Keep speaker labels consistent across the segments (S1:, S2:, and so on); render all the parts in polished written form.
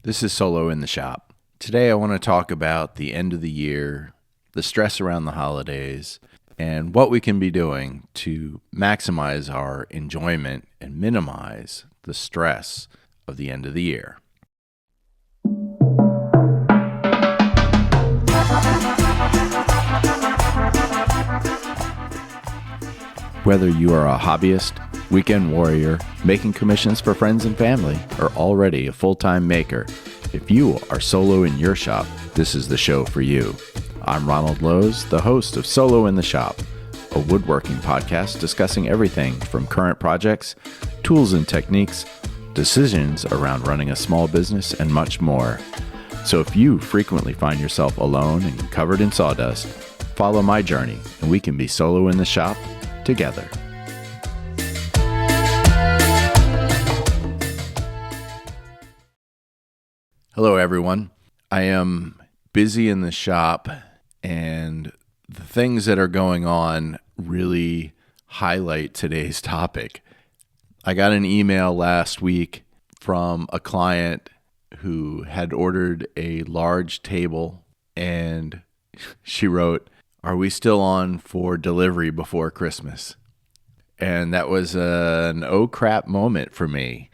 S1: This is Solo in the Shop. Today I want to talk about the end of the year, the stress around the holidays, and what we can be doing to maximize our enjoyment and minimize the stress of the end of the year. Whether you are a hobbyist, weekend warrior, making commissions for friends and family, or already a full-time maker, if you are solo in your shop, this is the show for you. I'm Ronald Lowe's, the host of Solo in the Shop, a woodworking podcast discussing everything from current projects, tools and techniques, decisions around running a small business, and much more. So if you frequently find yourself alone and covered in sawdust, follow my journey and we can be solo in the shop together. Hello, everyone. I am busy in the shop, and the things that are going on really highlight today's topic. I got an email last week from a client who had ordered a large table, and she wrote, "Are we still on for delivery before Christmas?" And that was an oh crap moment for me.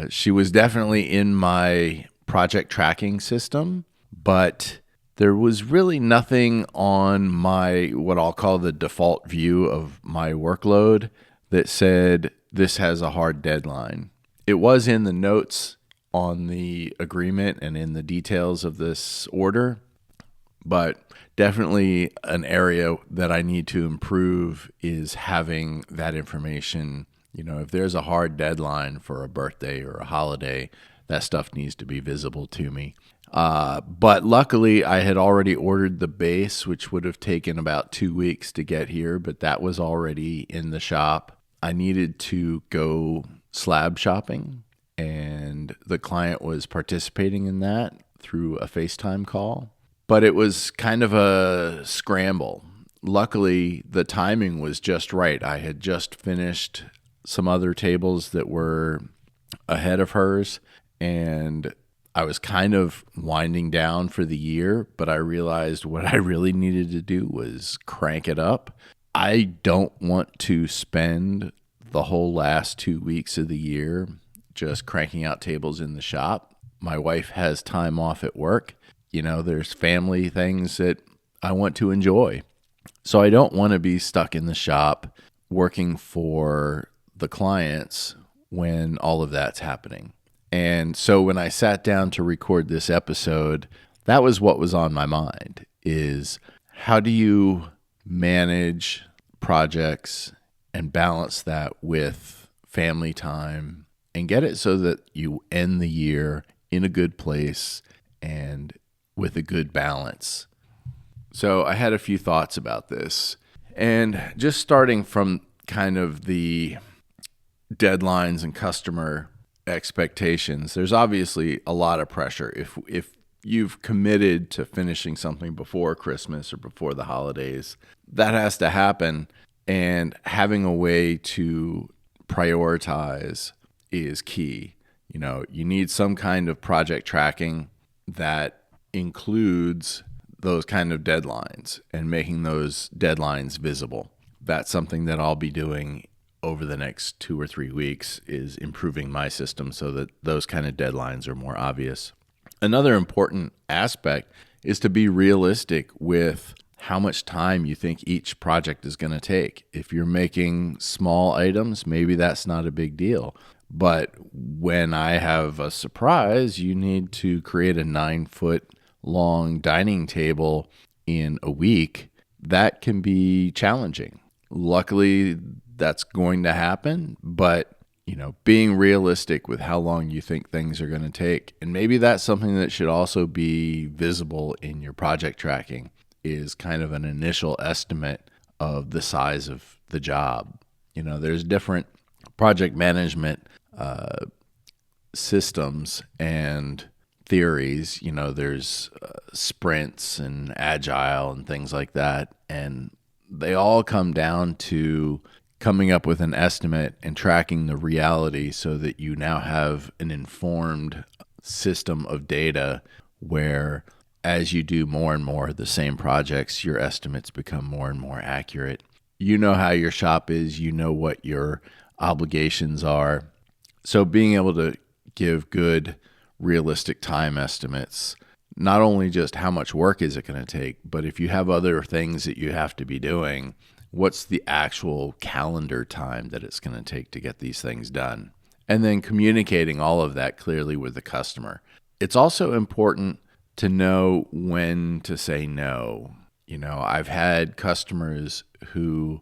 S1: She was definitely in my project tracking system, but there was really nothing on my, what I'll call the default view of my workload that said this has a hard deadline. It was in the notes on the agreement and in the details of this order, but definitely an area that I need to improve is having that information. You know, if there's a hard deadline for a birthday or a holiday, that stuff needs to be visible to me. But luckily, I had already ordered the base, which would have taken about 2 weeks to get here, but that was already in the shop. I needed to go slab shopping, and the client was participating in that through a FaceTime call. But it was kind of a scramble. Luckily, the timing was just right. I had just finished some other tables that were ahead of hers, and I was kind of winding down for the year, but I realized what I really needed to do was crank it up. I don't want to spend the whole last 2 weeks of the year just cranking out tables in the shop. My wife has time off at work. You know, there's family things that I want to enjoy. So I don't want to be stuck in the shop working for the clients when all of that's happening. And so when I sat down to record this episode, that was what was on my mind, is how do you manage projects and balance that with family time and get it so that you end the year in a good place and with a good balance. So I had a few thoughts about this, and just starting from kind of the deadlines and customer expectations, there's obviously a lot of pressure. If you've committed to finishing something before Christmas or before the holidays, that has to happen, and having a way to prioritize is key. You know, you need some kind of project tracking that includes those kind of deadlines and making those deadlines visible. That's something that I'll be doing over the next 2 or 3 weeks, is improving my system so that those kind of deadlines are more obvious. Another important aspect is to be realistic with how much time you think each project is going to take. If you're making small items, maybe that's not a big deal. But when I have a surprise, you need to create a 9-foot long dining table in a week. That can be challenging. Luckily, that's going to happen, but you know, being realistic with how long you think things are going to take. And maybe that's something that should also be visible in your project tracking, is kind of an initial estimate of the size of the job. You know, there's different project management systems and theories. You know, there's sprints and agile and things like that. And they all come down to coming up with an estimate and tracking the reality so that you now have an informed system of data where as you do more and more of the same projects, your estimates become more and more accurate. You know how your shop is, you know what your obligations are. So being able to give good, realistic time estimates, not only just how much work is it going to take, but if you have other things that you have to be doing, what's the actual calendar time that it's going to take to get these things done? And then communicating all of that clearly with the customer. It's also important to know when to say no. I've had customers who,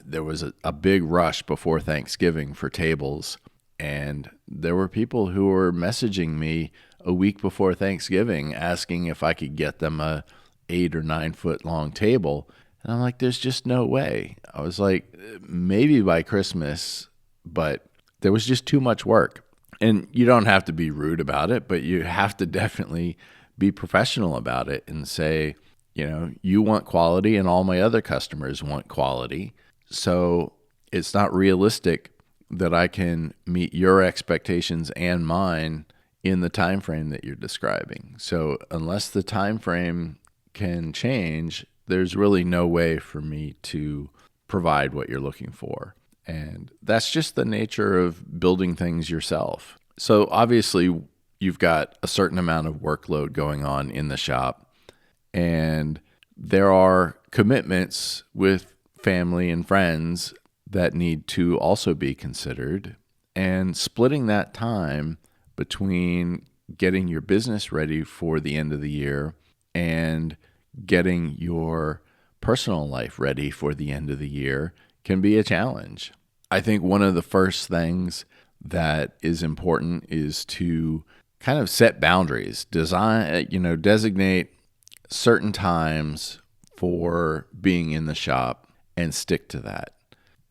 S1: there was a big rush before Thanksgiving for tables, and there were people who were messaging me a week before Thanksgiving asking if I could get them a 8 or 9 foot long table. And I'm like, there's just no way. I was like, maybe by Christmas, but there was just too much work. And you don't have to be rude about it, but you have to definitely be professional about it and say, you want quality and all my other customers want quality. So it's not realistic that I can meet your expectations and mine in the time frame that you're describing. So unless the time frame can change, there's really no way for me to provide what you're looking for. And that's just the nature of building things yourself. So obviously you've got a certain amount of workload going on in the shop, and there are commitments with family and friends that need to also be considered. And splitting that time between getting your business ready for the end of the year and getting your personal life ready for the end of the year can be a challenge. I think one of the first things that is important is to kind of set boundaries, designate certain times for being in the shop and stick to that.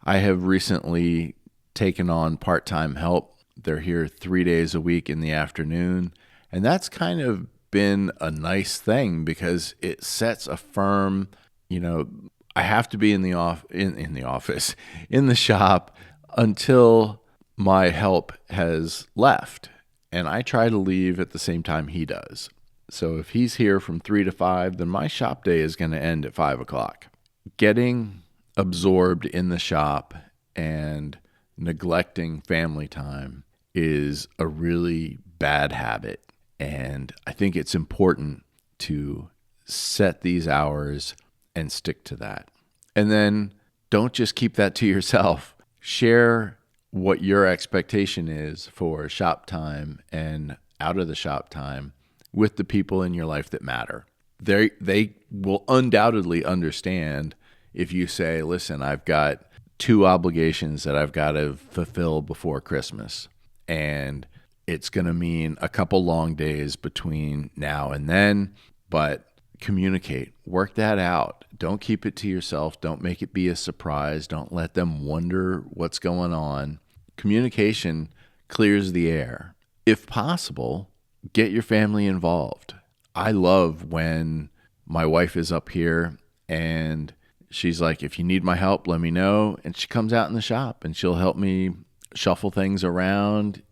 S1: I have recently taken on part-time help. They're here 3 days a week in the afternoon, and that's kind of been a nice thing because it sets a firm, I have to be in the office, in the shop until my help has left. And I try to leave at the same time he does. So if he's here from 3 to 5, then my shop day is going to end at 5 o'clock. Getting absorbed in the shop and neglecting family time is a really bad habit. And I think it's important to set these hours and stick to that. And then don't just keep that to yourself. Share what your expectation is for shop time and out of the shop time with the people in your life that matter. They will undoubtedly understand if you say, listen, I've got 2 obligations that I've got to fulfill before Christmas, and it's going to mean a couple long days between now and then, but communicate, work that out. Don't keep it to yourself. Don't make it be a surprise. Don't let them wonder what's going on. Communication clears the air. If possible, get your family involved. I love when my wife is up here and she's like, if you need my help, let me know. And she comes out in the shop and she'll help me shuffle things around.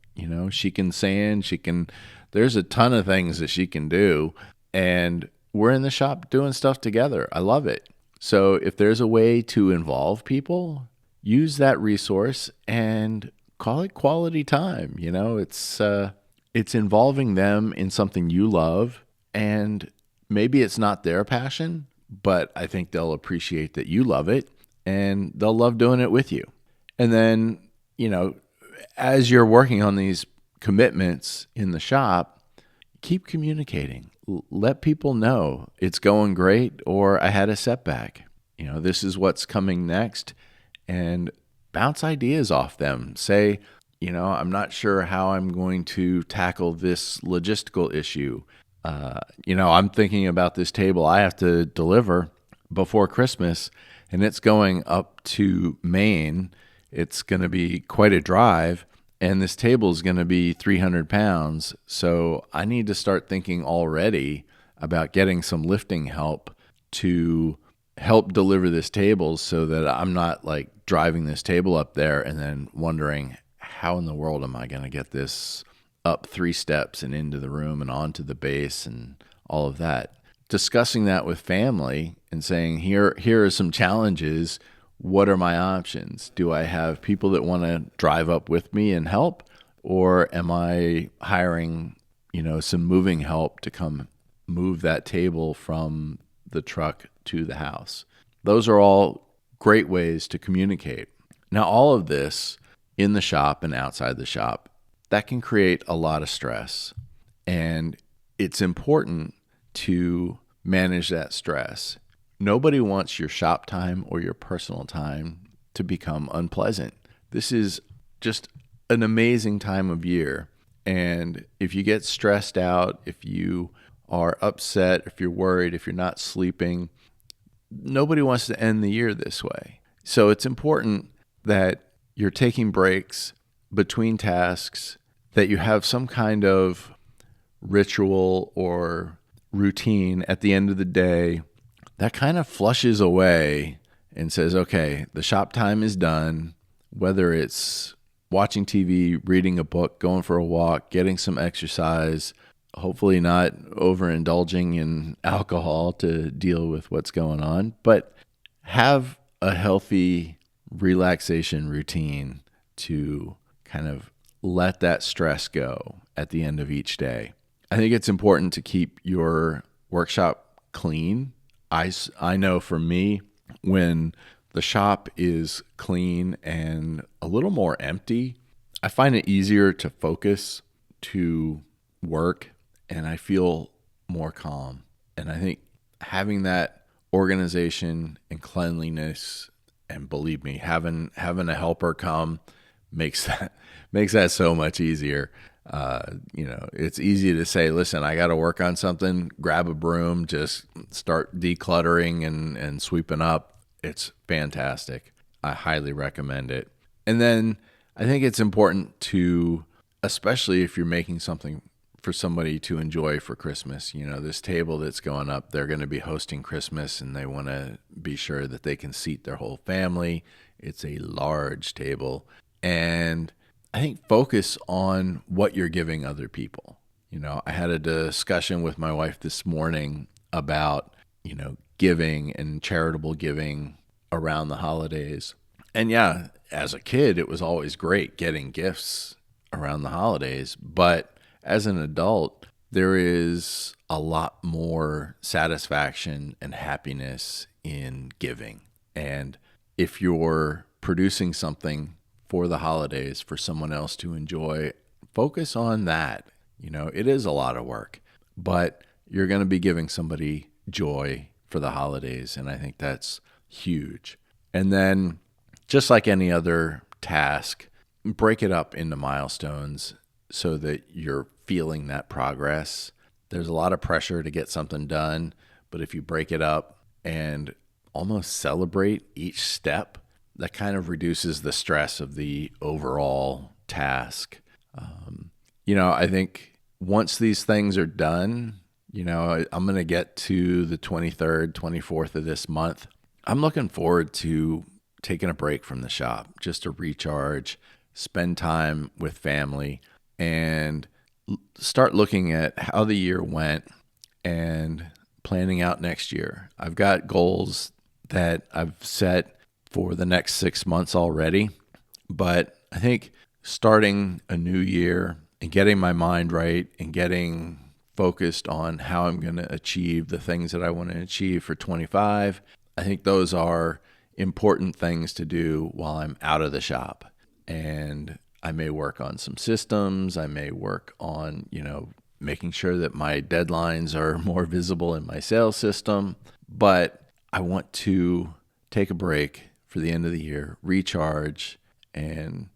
S1: She can sand, there's a ton of things that she can do. And we're in the shop doing stuff together. I love it. So if there's a way to involve people, use that resource and call it quality time. It's involving them in something you love, and maybe it's not their passion, but I think they'll appreciate that you love it and they'll love doing it with you. And then, as you're working on these commitments in the shop, keep communicating. Let people know it's going great or I had a setback. This is what's coming next, and bounce ideas off them. Say, I'm not sure how I'm going to tackle this logistical issue. I'm thinking about this table I have to deliver before Christmas, and it's going up to Maine. It's going to be quite a drive, and this table is going to be 300 pounds. So I need to start thinking already about getting some lifting help to help deliver this table so that I'm not driving this table up there and then wondering how in the world am I going to get this up 3 steps and into the room and onto the base and all of that. Discussing that with family and saying, here are some challenges. What are my options? Do I have people that want to drive up with me and help? Or am I hiring, some moving help to come move that table from the truck to the house? Those are all great ways to communicate. Now, all of this in the shop and outside the shop, that can create a lot of stress. And it's important to manage that stress. Nobody wants your shop time or your personal time to become unpleasant. This is just an amazing time of year. And if you get stressed out, if you are upset, if you're worried, if you're not sleeping, nobody wants to end the year this way. So it's important that you're taking breaks between tasks, that you have some kind of ritual or routine at the end of the day that kind of flushes away and says, okay, the shop time is done, whether it's watching TV, reading a book, going for a walk, getting some exercise, hopefully not overindulging in alcohol to deal with what's going on, but have a healthy relaxation routine to kind of let that stress go at the end of each day. I think it's important to keep your workshop clean. I know for me, when the shop is clean and a little more empty, I find it easier to focus, to work, and I feel more calm. And I think having that organization and cleanliness, and believe me, having a helper come makes that so much easier. It's easy to say, listen, I got to work on something, grab a broom, just start decluttering and sweeping up. It's fantastic. I highly recommend it. And then I think it's important to, especially if you're making something for somebody to enjoy for Christmas, this table that's going up, they're going to be hosting Christmas and they want to be sure that they can seat their whole family. It's a large table. And I think focus on what you're giving other people. I had a discussion with my wife this morning about, giving and charitable giving around the holidays. And yeah, as a kid, it was always great getting gifts around the holidays. But as an adult, there is a lot more satisfaction and happiness in giving. And if you're producing something for the holidays for someone else to enjoy, focus on that. It is a lot of work, but you're going to be giving somebody joy for the holidays. And I think that's huge. And then just like any other task, break it up into milestones so that you're feeling that progress. There's a lot of pressure to get something done, but if you break it up and almost celebrate each step, that kind of reduces the stress of the overall task. I think once these things are done, I'm going to get to the 23rd, 24th of this month. I'm looking forward to taking a break from the shop just to recharge, spend time with family, and start looking at how the year went and planning out next year. I've got goals that I've set for the next 6 months already, but I think starting a new year and getting my mind right and getting focused on how I'm going to achieve the things that I want to achieve for 25, I think those are important things to do while I'm out of the shop. And I may work on some systems. I may work on, making sure that my deadlines are more visible in my sales system. But I want to take a break for the end of the year, recharge, and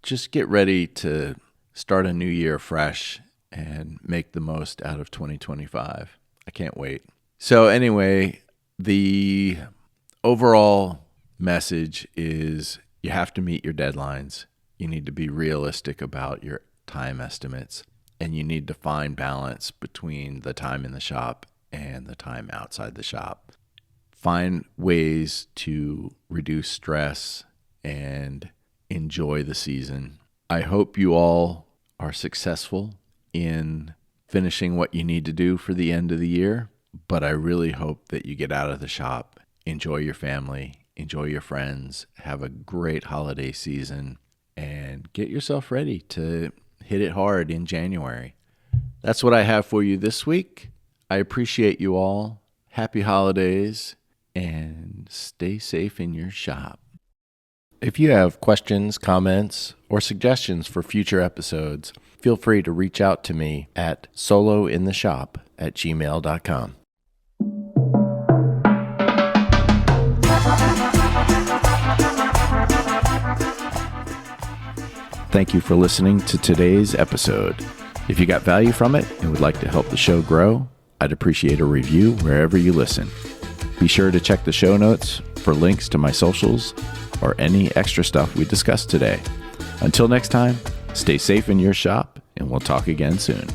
S1: just get ready to start a new year fresh and make the most out of 2025. I can't wait. So anyway, the overall message is you have to meet your deadlines. You need to be realistic about your time estimates, and you need to find balance between the time in the shop and the time outside the shop. Find ways to reduce stress and enjoy the season. I hope you all are successful in finishing what you need to do for the end of the year. But I really hope that you get out of the shop, enjoy your family, enjoy your friends, have a great holiday season, and get yourself ready to hit it hard in January. That's what I have for you this week. I appreciate you all. Happy holidays, and stay safe in your shop. If you have questions, comments, or suggestions for future episodes, feel free to reach out to me at SoloInTheShop@gmail.com. Thank you for listening to today's episode. If you got value from it and would like to help the show grow, I'd appreciate a review wherever you listen. Be sure to check the show notes for links to my socials or any extra stuff we discussed today. Until next time, stay safe in your shop, and we'll talk again soon.